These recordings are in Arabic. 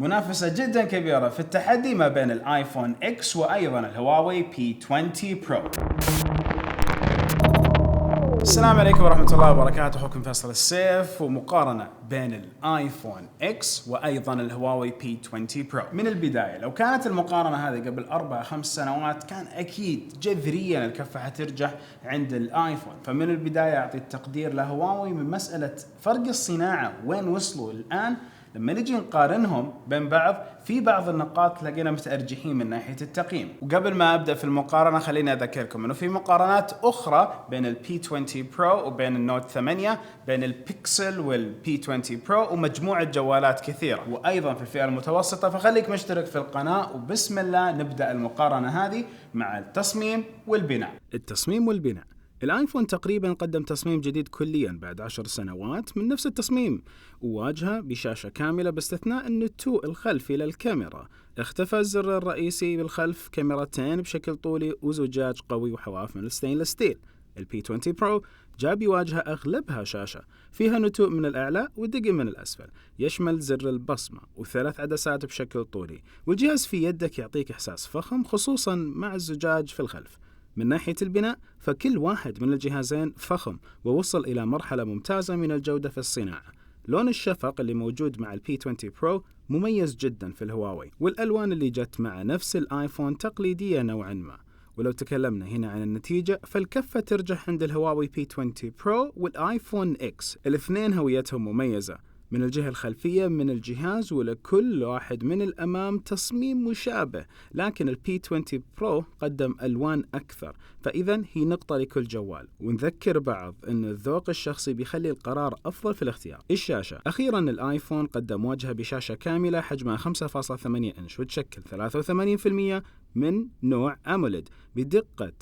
منافسة جدا كبيرة في التحدي ما بين الايفون اكس وايضا الهواوي بي 20 برو. السلام عليكم ورحمة الله وبركاته، اخوكم فيصل السيف، ومقارنة بين الايفون اكس وايضا الهواوي بي 20 برو. من البداية لو كانت المقارنة هذه قبل 4-5 سنوات كان اكيد جذريا الكفة حترجح عند الايفون، فمن البداية اعطي التقدير لهواوي من مسألة فرق الصناعة وين وصلوا الان. لما نجي نقارنهم بين بعض في بعض النقاط تلاقينا متأرجحين من ناحية التقييم. وقبل ما أبدأ في المقارنة خليني أذكركم أنه في مقارنات أخرى بين البي 20 برو وبين النوت 8، بين البيكسل والبي 20 برو ومجموعة جوالات كثيرة، وأيضا في الفئة المتوسطة. فخليك مشترك في القناة وبسم الله نبدأ المقارنة هذه مع التصميم والبناء. التصميم والبناء. الايفون تقريبا قدم تصميم جديد كليا بعد 10 سنوات من نفس التصميم، وواجهه بشاشة كاملة باستثناء النتوء الخلفي للكاميرا. اختفى الزر الرئيسي بالخلف، كاميرتين بشكل طولي وزجاج قوي وحواف من الستينلس ستيل. البي 20 برو جاب واجهة أغلبها شاشة فيها نتوء من الأعلى ودقم من الأسفل، يشمل زر البصمة و3 عدسات بشكل طولي، والجهاز في يدك يعطيك إحساس فخم خصوصا مع الزجاج في الخلف. من ناحية البناء فكل واحد من الجهازين فخم ووصل إلى مرحلة ممتازة من الجودة في الصناعة. لون الشفق اللي موجود مع البي 20 برو مميز جدا في الهواوي، والألوان اللي جت مع نفس الآيفون تقليدية نوعا ما. ولو تكلمنا هنا عن النتيجة فالكفة ترجح عند الهواوي بي 20 برو والآيفون اكس، الاثنين هويتهم مميزة من الجهة الخلفية من الجهاز، ولكل واحد من الأمام تصميم مشابه، لكن البي 20 برو قدم ألوان أكثر، فإذا هي نقطة لكل جوال. ونذكر بعض أن الذوق الشخصي بيخلي القرار أفضل في الاختيار. الشاشة، أخيرا الآيفون قدم واجهة بشاشة كاملة حجمها 5.8 إنش وتشكل 83% من نوع أموليد بدقة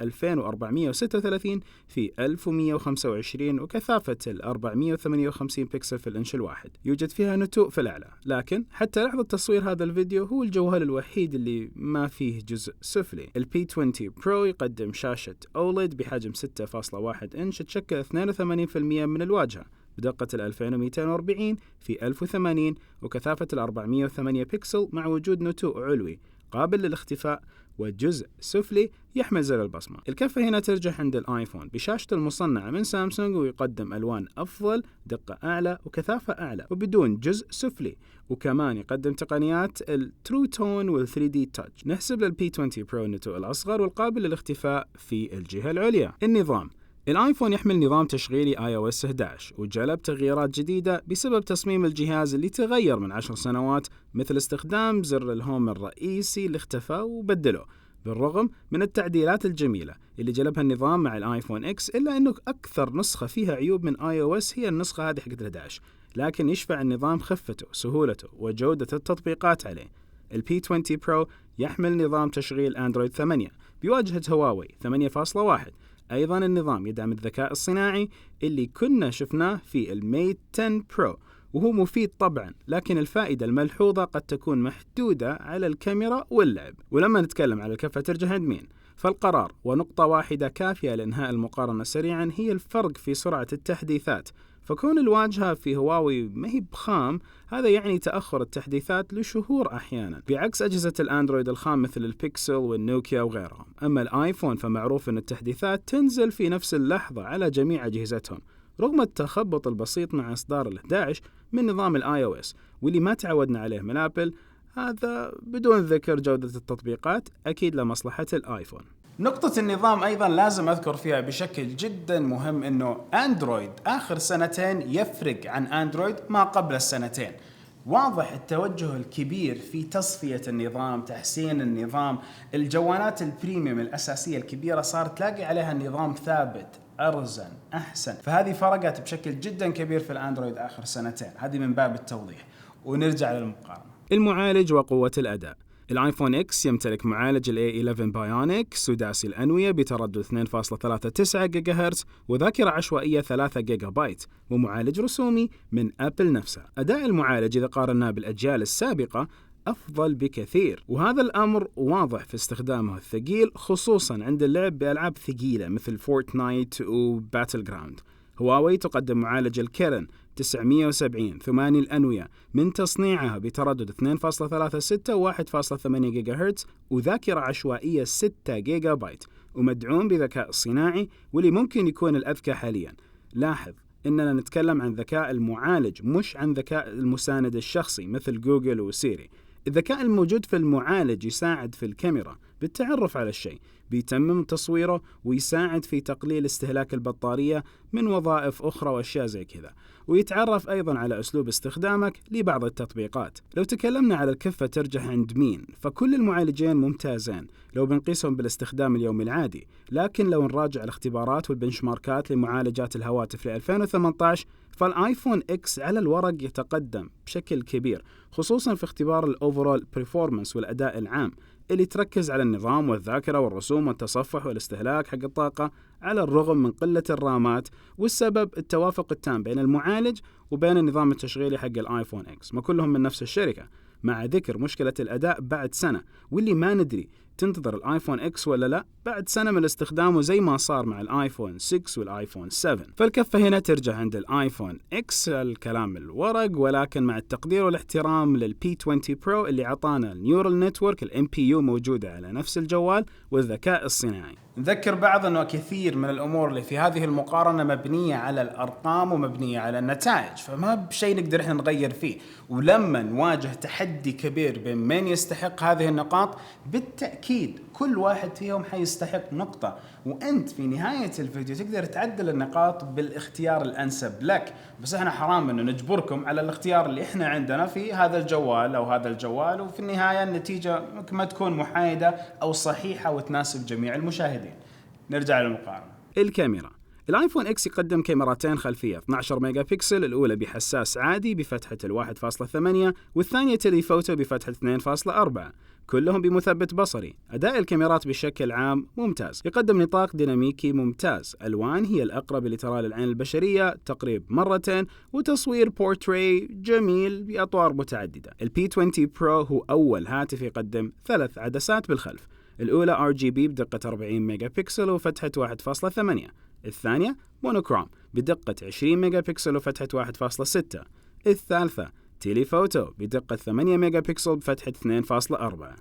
2436 في 1125 وكثافة 458 بكسل في الإنش الواحد. يوجد فيها نتوء في الأعلى، لكن حتى لحظة تصوير هذا الفيديو هو الجوال الوحيد اللي ما فيه جزء سفلي. البي 20 برو يقدم شاشة أوليد بحجم 6.1 إنش تشكل 82% من الواجهة بدقة 2240 في 1080 وكثافة 408 بكسل، مع وجود نتوء علوي قابل للاختفاء وجزء سفلي يحمل زر البصمة. الكفة هنا ترجح عند الآيفون بشاشة المصنعة من سامسونج، ويقدم ألوان أفضل، دقة أعلى وكثافة أعلى وبدون جزء سفلي، وكمان يقدم تقنيات الترو تون وال 3D تاتش. نحسب للبي 20 برو النتوء الأصغر والقابل للاختفاء في الجهة العليا. النظام، الايفون يحمل نظام تشغيلي iOS 11 وجلب تغييرات جديدة بسبب تصميم الجهاز اللي تغير من 10 سنوات، مثل استخدام زر الهوم الرئيسي اللي اختفى وبدله. بالرغم من التعديلات الجميلة اللي جلبها النظام مع الايفون اكس، إلا أنه أكثر نسخة فيها عيوب من iOS هي النسخة هذه حقت 11، لكن يشفع النظام خفته سهولته وجودة التطبيقات عليه. البي 20 برو يحمل نظام تشغيل أندرويد 8 بواجهة هواوي 8.1. أيضا النظام يدعم الذكاء الصناعي اللي كنا شفناه في الميت 10 برو، وهو مفيد طبعا، لكن الفائدة الملحوظة قد تكون محدودة على الكاميرا واللعب. ولما نتكلم على الكفة ترجح عند مين، فالقرار ونقطة واحدة كافية لإنهاء المقارنة سريعا هي الفرق في سرعة التحديثات. فكون الواجهة في هواوي ما هي بخام، هذا يعني تأخر التحديثات لشهور أحيانا، بعكس أجهزة الأندرويد الخام مثل البيكسل والنوكيا وغيرهم. أما الآيفون فمعروف أن التحديثات تنزل في نفس اللحظة على جميع أجهزتهم، رغم التخبط البسيط مع إصدار ال11 من نظام iOS واللي ما تعودنا عليه من أبل، هذا بدون ذكر جودة التطبيقات أكيد لمصلحة الآيفون. نقطة النظام أيضا لازم أذكر فيها بشكل جدا مهم أنه أندرويد آخر سنتين يفرق عن أندرويد ما قبل السنتين. واضح التوجه الكبير في تصفية النظام، تحسين النظام. الجوالات البريميوم الأساسية الكبيرة صار تلاقي عليها النظام ثابت، أرزن، أحسن، فهذه فرقت بشكل جدا كبير في الأندرويد آخر سنتين. هذه من باب التوضيح. ونرجع للمقارنة. المعالج وقوة الأداء. الايفون اكس يمتلك معالج ال A11 بايونيك سداسي الأنوية بتردد 2.39 جيجا هرتز وذاكرة عشوائية 3 جيجا بايت، ومعالج رسومي من أبل نفسها. أداء المعالج إذا قارناه بالأجيال السابقة أفضل بكثير، وهذا الأمر واضح في استخدامه الثقيل، خصوصا عند اللعب بألعاب ثقيلة مثل فورتنايت وباتل جراوند. هواوي تقدم معالج الكيرن 970 ثماني الأنوية من تصنيعها بتردد 2.36 و 1.8 جيجا هرتز وذاكرة عشوائية 6 جيجا بايت ومدعوم بذكاء صناعي واللي ممكن يكون الأذكى حاليا. لاحظ إننا نتكلم عن ذكاء المعالج مش عن ذكاء المساند الشخصي مثل جوجل وسيري. الذكاء الموجود في المعالج يساعد في الكاميرا بالتعرف على الشيء، بيتمم تصويره ويساعد في تقليل استهلاك البطارية من وظائف أخرى وأشياء زي كذا، ويتعرف أيضا على أسلوب استخدامك لبعض التطبيقات. لو تكلمنا على الكفة ترجح عند مين، فكل المعالجين ممتازين لو بنقيسهم بالاستخدام اليومي العادي، لكن لو نراجع الاختبارات والبنشماركات لمعالجات الهواتف ل 2018 فالآيفون إكس على الورق يتقدم بشكل كبير، خصوصا في اختبار الأوفرول بريفورمانس والأداء العام اللي تركز على النظام والذاكرة والرسوم والتصفح والاستهلاك حق الطاقة على الرغم من قلة الرامات. والسبب التوافق التام بين المعالج وبين النظام التشغيلي حق الآيفون إكس، ما كلهم من نفس الشركة، مع ذكر مشكلة الأداء بعد سنة، واللي ما ندري تنتظر الآيفون إكس ولا لا بعد سنة من استخدامه زي ما صار مع الآيفون 6 والآيفون 7. فالكفة هنا ترجع عند الآيفون إكس الكلام الورق، ولكن مع التقدير والاحترام للP20 برو اللي عطانا النيورال نتورك الMPU موجودة على نفس الجوال والذكاء الصناعي. نذكر بعض أنه كثير من الأمور اللي في هذه المقارنة مبنية على الأرقام ومبنية على النتائج، فما بشيء نقدر إحنا نغير فيه. ولما نواجه تحدي كبير بين من يستحق هذه النقاط، بالتأكيد كل واحد فيهم حيستحق نقطة، وأنت في نهاية الفيديو تقدر تعدل النقاط بالاختيار الأنسب لك. بس إحنا حرام إنه نجبركم على الاختيار اللي إحنا عندنا في هذا الجوال أو هذا الجوال، وفي النهاية النتيجة ممكن ما تكون محايدة أو صحيحة وتناسب جميع المشاهدين. نرجع للمقارنة. الكاميرا، الآيفون إكس يقدم كاميراتين خلفية 12 ميجا بكسل، الأولى بحساس عادي بفتحة 1.8 والثانية تليفوتو بفتحة 2.4، كلهم بمثبت بصري. أداء الكاميرات بشكل عام ممتاز، يقدم نطاق ديناميكي ممتاز، ألوان هي الأقرب اللي ترى للعين البشرية تقريب مرتين، وتصوير بورتري جميل بأطوار متعددة. الP20 برو هو أول هاتف يقدم 3 عدسات بالخلف، الأولى RGB بدقة 40 ميجا بكسل وفتحة 1.8، الثانية مونوكروم بدقة 20 ميجا بكسل وفتحة 1.6، الثالثة تيليفوتو بدقة 8 ميجا بكسل بفتحة 2.4.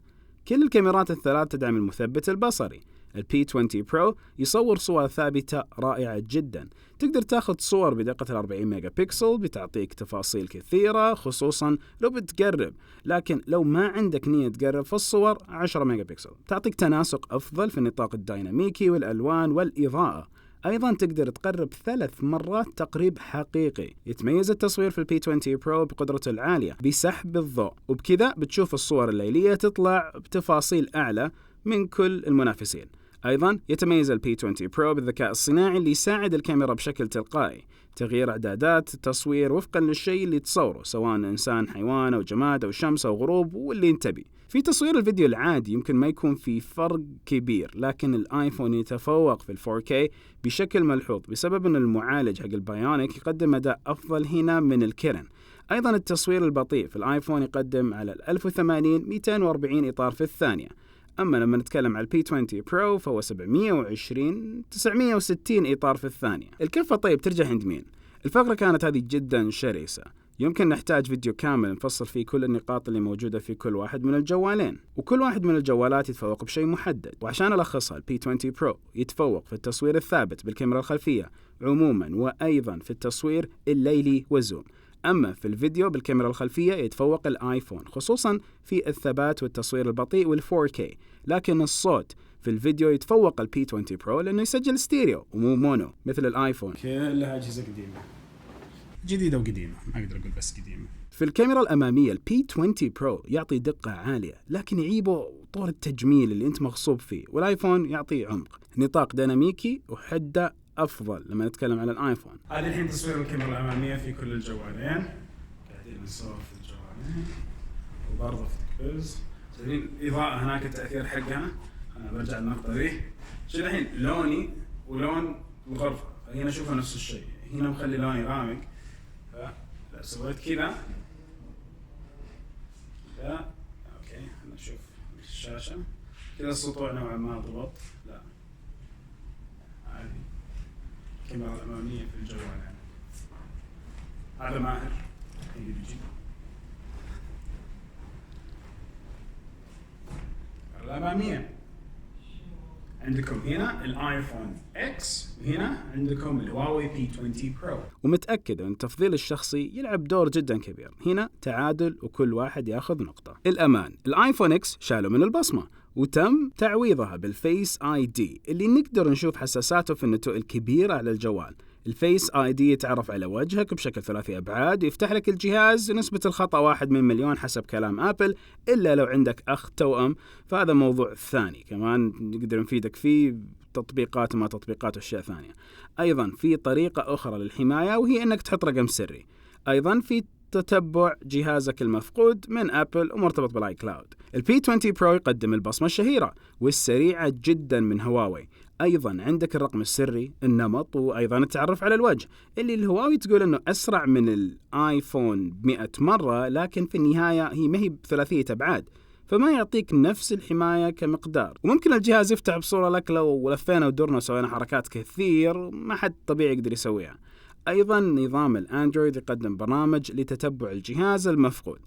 كل الكاميرات الثلاث تدعم المثبت البصري. الP20 برو يصور صور ثابتة رائعة جدا، تقدر تاخذ صور بدقة 40 ميجا بكسل بتعطيك تفاصيل كثيرة خصوصا لو بتقرب، لكن لو ما عندك نية تقرب فالصور 10 ميجا بكسل تعطيك تناسق أفضل في النطاق الديناميكي والألوان والإضاءة. أيضا تقدر تقرب 3 مرات تقريب حقيقي. يتميز التصوير في الP20 برو بقدرته العالية بسحب الضوء، وبكذا بتشوف الصور الليلية تطلع بتفاصيل أعلى من كل المنافسين. أيضا يتميز الP20 برو بالذكاء الصناعي اللي يساعد الكاميرا بشكل تلقائي تغيير إعدادات التصوير وفقا للشيء اللي تصوره، سواء إنسان حيوان أو جماد أو شمس أو غروب واللي انت بيه. في تصوير الفيديو العادي يمكن ما يكون في فرق كبير، لكن الآيفون يتفوق في 4K بشكل ملحوظ بسبب أن المعالج حق البايونيك يقدم أداء أفضل هنا من الكيرن. أيضا التصوير البطيء في الآيفون يقدم على 1080 240 إطار في الثانية، أما لما نتكلم على الP20 برو فهو 720 960 إطار في الثانية. الكفة طيب ترجع عند مين؟ الفقرة كانت هذه جدا شرسة، يمكن نحتاج فيديو كامل نفصل فيه كل النقاط اللي موجودة في كل واحد من الجوالين، وكل واحد من الجوالات يتفوق بشيء محدد. وعشان ألخصها، الP20 برو يتفوق في التصوير الثابت بالكاميرا الخلفية عموما، وأيضا في التصوير الليلي والزوم. أما في الفيديو بالكاميرا الخلفية يتفوق الآيفون خصوصا في الثبات والتصوير البطيء وال4K، لكن الصوت في الفيديو يتفوق الP20 برو لأنه يسجل ستيريو ومو مونو مثل الآيفون. كلها أجهزة قديمة، جديدة وقديمة، ما أقدر أقول بس قديمة. في الكاميرا الأمامية الP20 برو يعطي دقة عالية، لكن يعيبه طور التجميل اللي أنت مغصوب فيه، والآيفون يعطي عمق، نطاق ديناميكي وحدة أفضل لما نتكلم على الآيفون. هذه الحين تصوير الكاميرا الأمامية في كل الجوالين، قاعدين نصور في الجوالين وبرضه في تكبيز. شايفين الإضاءة هناك التأثير حقها. أنا برجع للنقطة ذي. شوف الحين لوني ولون الغرفة، هنا أشوفها نفس الشيء، هنا مخلي لوني غامق، لا سويت كذا، لا أوكي أنا أشوف الشاشة كذا السطوع نوعا ما ضبط، لا عادي الكاميرا الأمامية في الجوال هذا ماهر اللي بيجي الأمامية. عندكم هنا الايفون اكس وهنا عندكم الهواوي P20 برو. ومتأكد أن التفضيل الشخصي يلعب دور جدا كبير. هنا تعادل وكل واحد ياخذ نقطة. الأمان، الايفون اكس شالوا من البصمة وتم تعويضها بالفيس اي دي اللي نقدر نشوف حساساته في النتوء الكبيرة على الجوال. الفيس اي دي يتعرف على وجهك بشكل 3 أبعاد ويفتح لك الجهاز. نسبة الخطأ 1 من مليون حسب كلام ابل، الا لو عندك اخ توأم، فهذا موضوع ثاني كمان نقدر نفيدك فيه، تطبيقات وما تطبيقات واشياء ثانية. ايضا في طريقة اخرى للحماية وهي انك تحط رقم سري. ايضا في تتبع جهازك المفقود من ابل ومرتبط بالاي كلاود. البي 20 برو يقدم البصمة الشهيرة والسريعة جدا من هواوي. ايضا عندك الرقم السري، النمط، وايضا التعرف على الوجه اللي الهواوي تقول انه اسرع من الايفون ب100 مرة، لكن في النهاية هي ما هي ب3 أبعاد، فما يعطيك نفس الحماية كمقدار. وممكن الجهاز يفتح بصورة لك لو لفينا ودورنا وسوينا حركات كثير ما حد طبيعي يقدر يسويها. أيضا نظام الأندرويد يقدم برامج لتتبع الجهاز المفقود.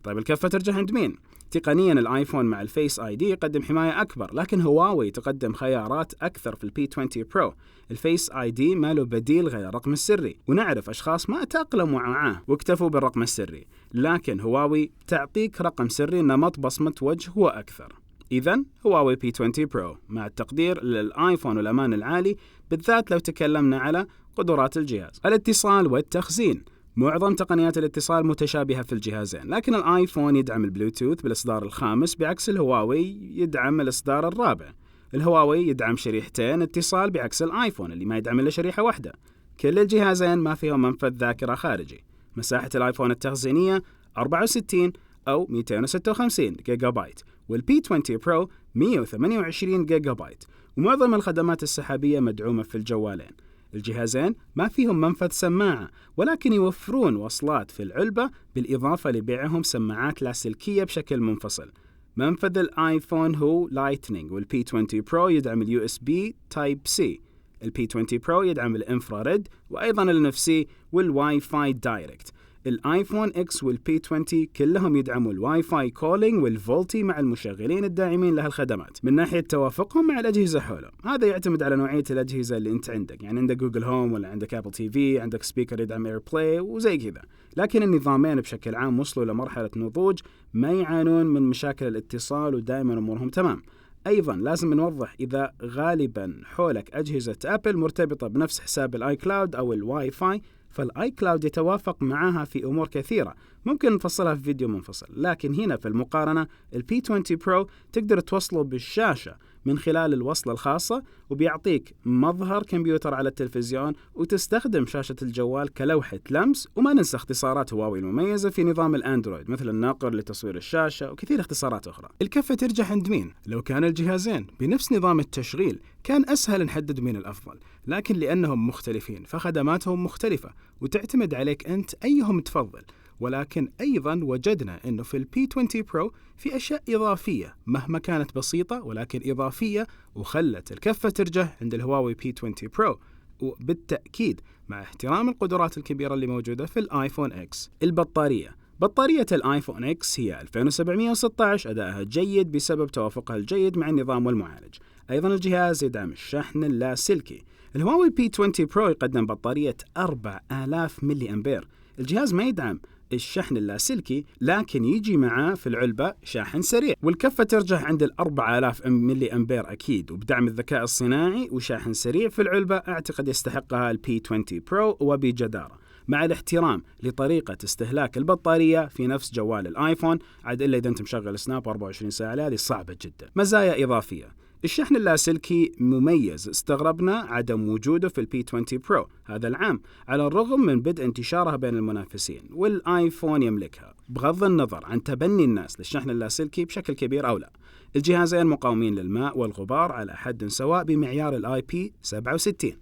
طيب الكفة ترجع عند مين؟ تقنيا الآيفون مع الفيس آي دي يقدم حماية أكبر، لكن هواوي تقدم خيارات أكثر في البي 20 برو. الفيس آي دي ما له بديل غير الرقم السري، ونعرف أشخاص ما تأقلموا معاه واكتفوا بالرقم السري، لكن هواوي تعطيك رقم سري نمط بصمة وجه هو أكثر. إذن هواوي بي 20 برو مع التقدير للآيفون والأمان العالي، بالذات لو تكلمنا على قدرات الجهاز. الاتصال والتخزين، معظم تقنيات الاتصال متشابهة في الجهازين، لكن الآيفون يدعم البلوتوث بالإصدار ال5 بعكس الهواوي يدعم الإصدار الرابع. الهواوي يدعم شريحتين اتصال بعكس الآيفون اللي ما يدعم إلا شريحة واحدة. كل الجهازين ما فيهم منفذ ذاكرة خارجي. مساحة الآيفون التخزينية 64 أو 256 جيجا بايت، والبي 20 برو 128 جيجا بايت، ومعظم الخدمات السحابية مدعومة في الجوالين. الجهازين ما فيهم منفذ سماعة، ولكن يوفرون وصلات في العلبة بالإضافة لبيعهم سماعات لاسلكية بشكل منفصل. منفذ الآيفون هو لايتنينج، والبي 20 برو يدعم اليو اس بي تايب سي. البي 20 برو يدعم الانفراريد وأيضا الNFC والواي فاي دايركت. الايفون اكس والبي 20 كلهم يدعموا الواي فاي كولينج والفولتي مع المشغلين الداعمين لها الخدمات. من ناحية توافقهم مع الأجهزة حولهم، هذا يعتمد على نوعية الأجهزة اللي أنت عندك، يعني عندك جوجل هوم ولا عندك أبل تي في، عندك سبيكر يدعم اير بلاي وزي كذا. لكن النظامين بشكل عام وصلوا لمرحلة نضوج ما يعانون من مشاكل الاتصال ودائما أمورهم تمام. أيضا لازم نوضح إذا غالبا حولك أجهزة أبل مرتبطة بنفس حساب الآي كلاود أو الواي فاي، فالآي كلاود يتوافق معها في أمور كثيرة ممكن نفصلها في فيديو منفصل. لكن هنا في المقارنة البي 20 برو تقدر توصله بالشاشة من خلال الوصلة الخاصة، وبيعطيك مظهر كمبيوتر على التلفزيون، وتستخدم شاشة الجوال كلوحة لمس. وما ننسى اختصارات هواوي المميزة في نظام الأندرويد مثل الناقر لتصوير الشاشة وكثير اختصارات أخرى. الكفة ترجع عند مين؟ لو كان الجهازين بنفس نظام التشغيل كان أسهل نحدد مين الأفضل، لكن لأنهم مختلفين فخدماتهم مختلفة وتعتمد عليك أنت أيهم تفضل. ولكن أيضا وجدنا أنه في البي 20 برو في أشياء إضافية مهما كانت بسيطة ولكن إضافية، وخلت الكفة ترجع عند الهواوي بي 20 برو، وبالتأكيد مع احترام القدرات الكبيرة اللي موجودة في الآيفون إكس. البطارية، بطارية الآيفون إكس هي 2716، أدائها جيد بسبب توافقها الجيد مع النظام والمعالج. أيضا الجهاز يدعم الشحن اللاسلكي. الهواوي بي 20 برو يقدم بطارية 4000 ملي أمبير. الجهاز ما يدعم الشحن اللاسلكي، لكن يجي معاه في العلبة شاحن سريع، والكفة ترجع عند 4000 ملي أمبير أكيد، وبدعم الذكاء الصناعي وشاحن سريع في العلبة أعتقد يستحقها البي 20 برو وبجدارة، مع الاحترام لطريقة استهلاك البطارية في نفس جوال الآيفون، عاد إلا إذا أنت مشغل سناب 24 ساعة، هذه صعبة جدا. مزايا إضافية، الشحن اللاسلكي مميز، استغربنا عدم وجوده في البي 20 برو هذا العام على الرغم من بدء انتشارها بين المنافسين، والآيفون يملكها بغض النظر عن تبني الناس للشحن اللاسلكي بشكل كبير أو لا. الجهازين مقاومين للماء والغبار على حد سواء بمعيار IP67.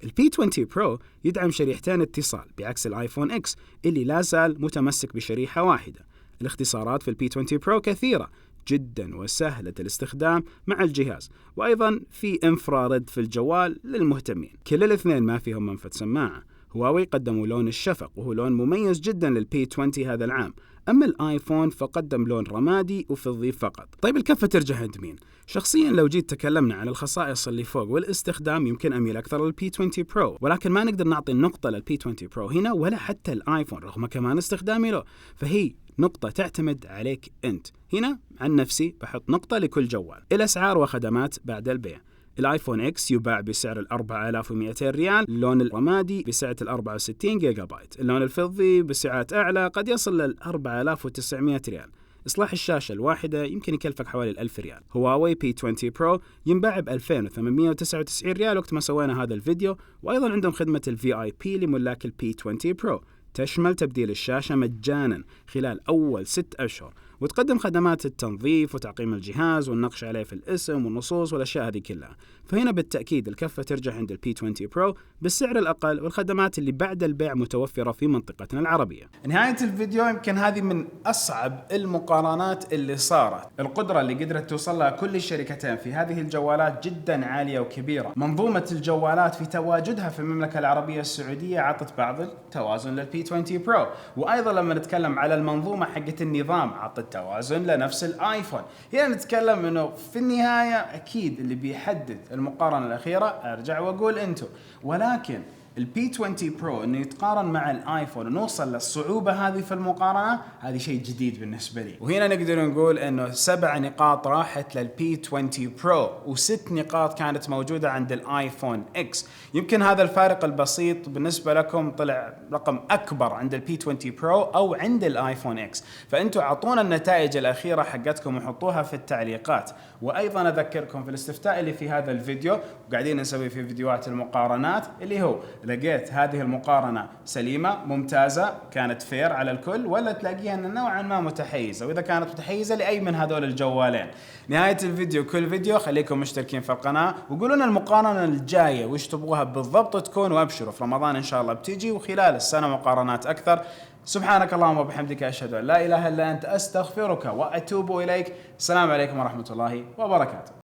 البي 20 برو يدعم شريحتين اتصال بعكس الآيفون إكس اللي لا زال متمسك بشريحة واحدة. الاختصارات في البي 20 برو كثيرة جدا وسهلة الاستخدام مع الجهاز، وأيضا في انفراريد في الجوال للمهتمين. كل الاثنين ما فيهم منفذ سماعة. هواوي قدموا لون الشفق وهو لون مميز جدا للبي 20 هذا العام، أما الآيفون فقدم لون رمادي وفضي فقط. طيب الكفة ترجع عند مين؟ شخصيا لو جيت تكلمنا عن الخصائص اللي فوق والاستخدام يمكن أميل أكثر للبي 20 برو، ولكن ما نقدر نعطي النقطة للبي 20 برو هنا ولا حتى الآيفون رغم كمان استخدامي له، فهي نقطة تعتمد عليك أنت. هنا عن نفسي بحط نقطة لكل جوال. الأسعار وخدمات بعد البيع. الايفون اكس يباع بسعر 4200 ريال، اللون الرمادي بسعة 64 جيجا بايت، اللون الفضي بسعات أعلى قد يصل لل 4900 ريال. إصلاح الشاشة الواحدة يمكن يكلفك حوالي 1000 ريال. هواوي بي 20 برو ينباع ب 2899 ريال وقت ما سوينا هذا الفيديو، وأيضا عندهم خدمة ال VIP لملاك البي 20 برو تشمل تبديل الشاشة مجانا خلال أول 6 أشهر، وتقدم خدمات التنظيف وتعقيم الجهاز والنقش عليه في الاسم والنصوص والأشياء هذه كلها. فهنا بالتأكيد الكفة ترجع عند البي 20 برو بالسعر الأقل والخدمات اللي بعد البيع متوفرة في منطقتنا العربية. نهاية الفيديو يمكن هذه من أصعب المقارنات اللي صارت. القدرة اللي قدرت توصل لها كل الشركتين في هذه الجوالات جدا عالية وكبيرة. منظومة الجوالات في تواجدها في المملكة العربية السعودية عطت بعض التوازن للبي 20 برو، وأيضا لما نتكلم على المنظومة حقت النظام عطت توازن لنفس الايفون. هنا نتكلم انه في النهاية اكيد اللي بيحدد المقارنة الاخيرة ارجع واقول انتو، ولكن البي 20 برو انه يتقارن مع الايفون ونوصل للصعوبة هذه في المقارنة، هذه شيء جديد بالنسبة لي. وهنا نقدر نقول انه 7 نقاط راحت للبي 20 برو و6 نقاط كانت موجودة عند الايفون اكس. يمكن هذا الفارق البسيط بالنسبة لكم طلع رقم اكبر عند البي 20 برو او عند الايفون اكس، فانتوا اعطونا النتائج الاخيرة حقتكم وحطوها في التعليقات. وايضا اذكركم في الاستفتاء اللي في هذا الفيديو وقاعدين نسوي في فيديوهات المقارنات اللي هو لقيت هذه المقارنة سليمة ممتازة كانت فير على الكل، ولا تلاقيها أن نوعا ما متحيزة، وإذا كانت متحيزة لأي من هذول الجوالين. نهاية الفيديو كل فيديو خليكم مشتركين في القناة وقولوا لنا المقارنة الجاية وش تبغوها بالضبط تكون، وابشروا في رمضان إن شاء الله بتيجي وخلال السنة مقارنات أكثر. سبحانك اللهم وبحمدك أشهد أن لا إله إلا أنت أستغفرك وأتوب إليك. السلام عليكم ورحمة الله وبركاته.